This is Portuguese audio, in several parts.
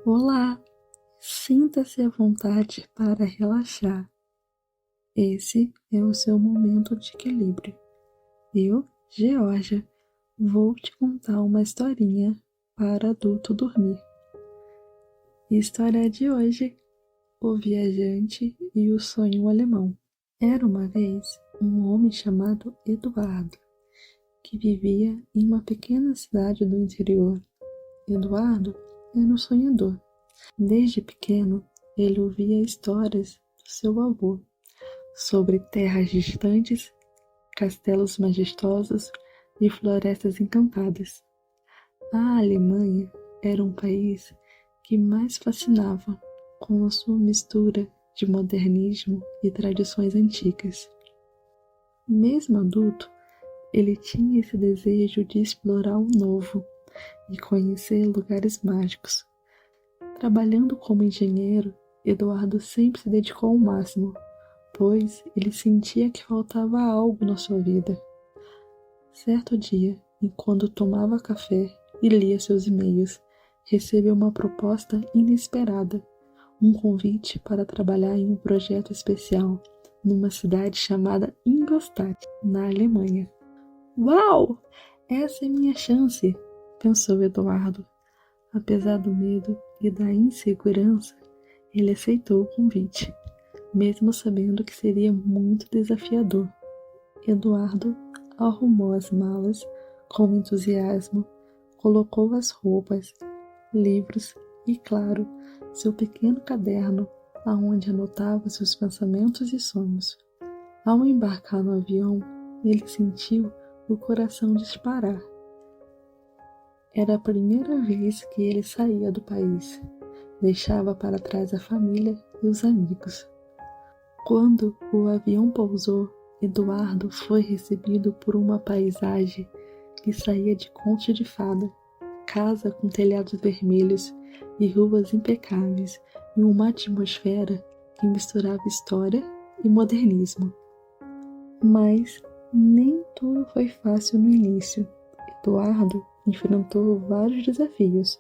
Olá, sinta-se à vontade para relaxar. Esse é o seu momento de equilíbrio. Eu, Georgia, vou te contar uma historinha para adulto dormir. História de hoje: O Viajante e o Sonho Alemão. Era uma vez um homem chamado Eduardo, que vivia em uma pequena cidade do interior. Eduardo era um sonhador. Desde pequeno, ele ouvia histórias do seu avô sobre terras distantes, castelos majestosos e florestas encantadas. A Alemanha era um país que mais fascinava com a sua mistura de modernismo e tradições antigas. Mesmo adulto, ele tinha esse desejo de explorar o novo e conhecer lugares mágicos. Trabalhando como engenheiro, Eduardo sempre se dedicou ao máximo, pois ele sentia que faltava algo na sua vida. Certo dia, enquanto tomava café e lia seus e-mails, recebeu uma proposta inesperada, um convite para trabalhar em um projeto especial numa cidade chamada Ingolstadt, na Alemanha. Uau! Essa é minha chance, pensou Eduardo. Apesar do medo e da insegurança, ele aceitou o convite, mesmo sabendo que seria muito desafiador. Eduardo arrumou as malas com entusiasmo, colocou as roupas, livros e, claro, seu pequeno caderno, aonde anotava seus pensamentos e sonhos. Ao embarcar no avião, ele sentiu o coração disparar. Era a primeira vez que ele saía do país. Deixava para trás a família e os amigos. Quando o avião pousou, Eduardo foi recebido por uma paisagem que saía de conto de fada. Casa com telhados vermelhos e ruas impecáveis, e uma atmosfera que misturava história e modernismo. Mas nem tudo foi fácil no início. Eduardo enfrentou vários desafios,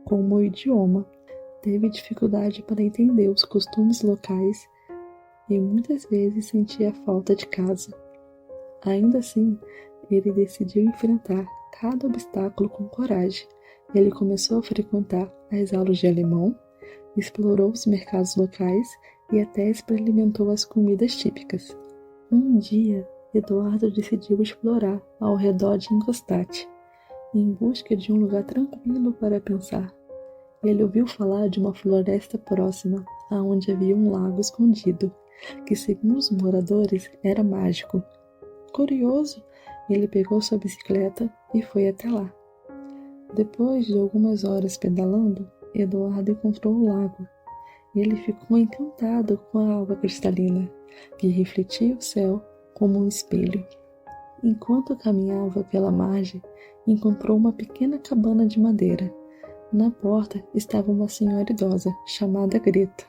como o idioma. Teve dificuldade para entender os costumes locais e muitas vezes sentia falta de casa. Ainda assim, ele decidiu enfrentar cada obstáculo com coragem. Ele começou a frequentar as aulas de alemão, explorou os mercados locais e até experimentou as comidas típicas. Um dia, Eduardo decidiu explorar ao redor de Ingolstadt, em busca de um lugar tranquilo para pensar. Ele ouviu falar de uma floresta próxima, aonde havia um lago escondido, que, segundo os moradores, era mágico. Curioso, ele pegou sua bicicleta e foi até lá. Depois de algumas horas pedalando, Eduardo encontrou o lago. Ele ficou encantado com a água cristalina, que refletia o céu como um espelho. Enquanto caminhava pela margem, encontrou uma pequena cabana de madeira. Na porta estava uma senhora idosa, chamada Greta,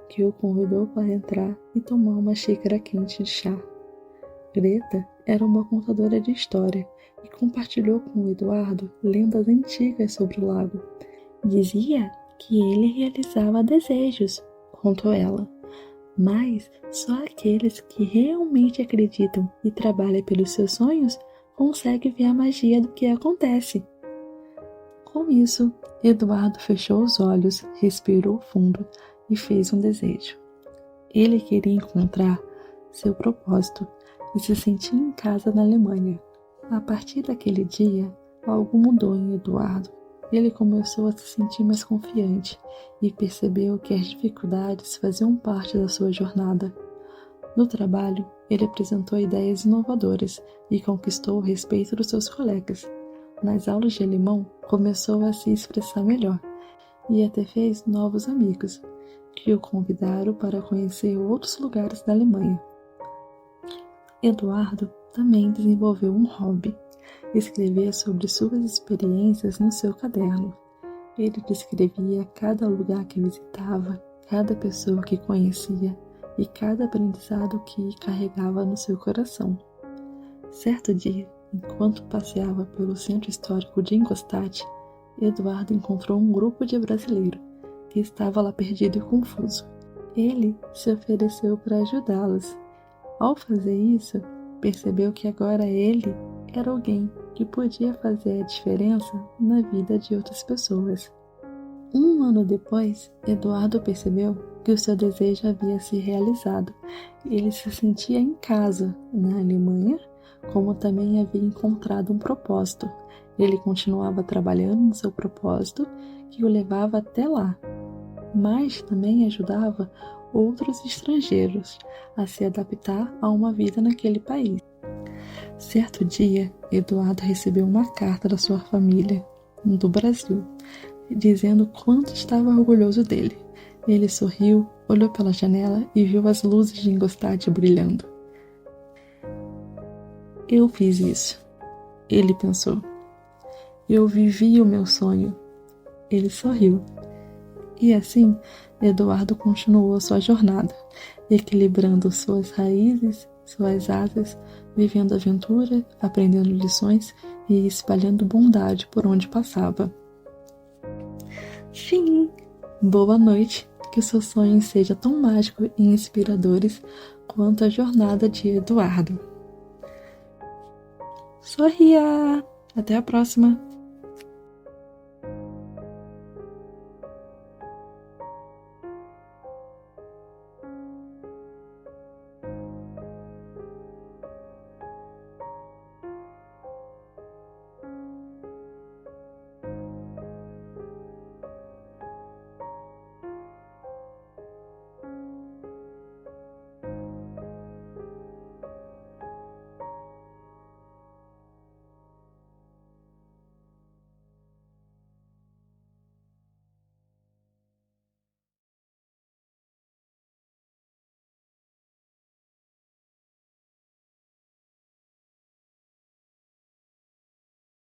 que o convidou para entrar e tomar uma xícara quente de chá. Greta era uma contadora de história e compartilhou com o Eduardo lendas antigas sobre o lago. Dizia que ele realizava desejos, contou ela, mas só aqueles que realmente acreditam e trabalham pelos seus sonhos conseguem ver a magia do que acontece. Com isso, Eduardo fechou os olhos, respirou fundo e fez um desejo. Ele queria encontrar seu propósito e se sentir em casa na Alemanha. A partir daquele dia, algo mudou em Eduardo. Ele começou a se sentir mais confiante e percebeu que as dificuldades faziam parte da sua jornada. No trabalho, ele apresentou ideias inovadoras e conquistou o respeito dos seus colegas. Nas aulas de alemão, começou a se expressar melhor e até fez novos amigos, que o convidaram para conhecer outros lugares da Alemanha. Eduardo também desenvolveu um hobby: escrever sobre suas experiências no seu caderno. Ele descrevia cada lugar que visitava, cada pessoa que conhecia e cada aprendizado que carregava no seu coração. Certo dia, enquanto passeava pelo centro histórico de Ingolstadt, Eduardo encontrou um grupo de brasileiros que estava lá perdido e confuso. Ele se ofereceu para ajudá-los. Ao fazer isso, percebeu que agora ele era alguém que podia fazer a diferença na vida de outras pessoas. Um ano depois, Eduardo percebeu que o seu desejo havia se realizado. Ele se sentia em casa na Alemanha, como também havia encontrado um propósito. Ele continuava trabalhando no seu propósito, que o levava até lá, mas também ajudava outros estrangeiros a se adaptar a uma vida naquele país. Certo dia, Eduardo recebeu uma carta da sua família, do Brasil, dizendo quanto estava orgulhoso dele. Ele sorriu, olhou pela janela e viu as luzes de Ingolstadt brilhando. Eu fiz isso, ele pensou. Eu vivi o meu sonho. Ele sorriu. E assim, Eduardo continuou sua jornada, equilibrando suas raízes, suas asas, vivendo aventura, aprendendo lições e espalhando bondade por onde passava. Fim! Boa noite, que os seus sonhos sejam tão mágicos e inspiradores quanto a jornada de Eduardo. Sorria! Até a próxima!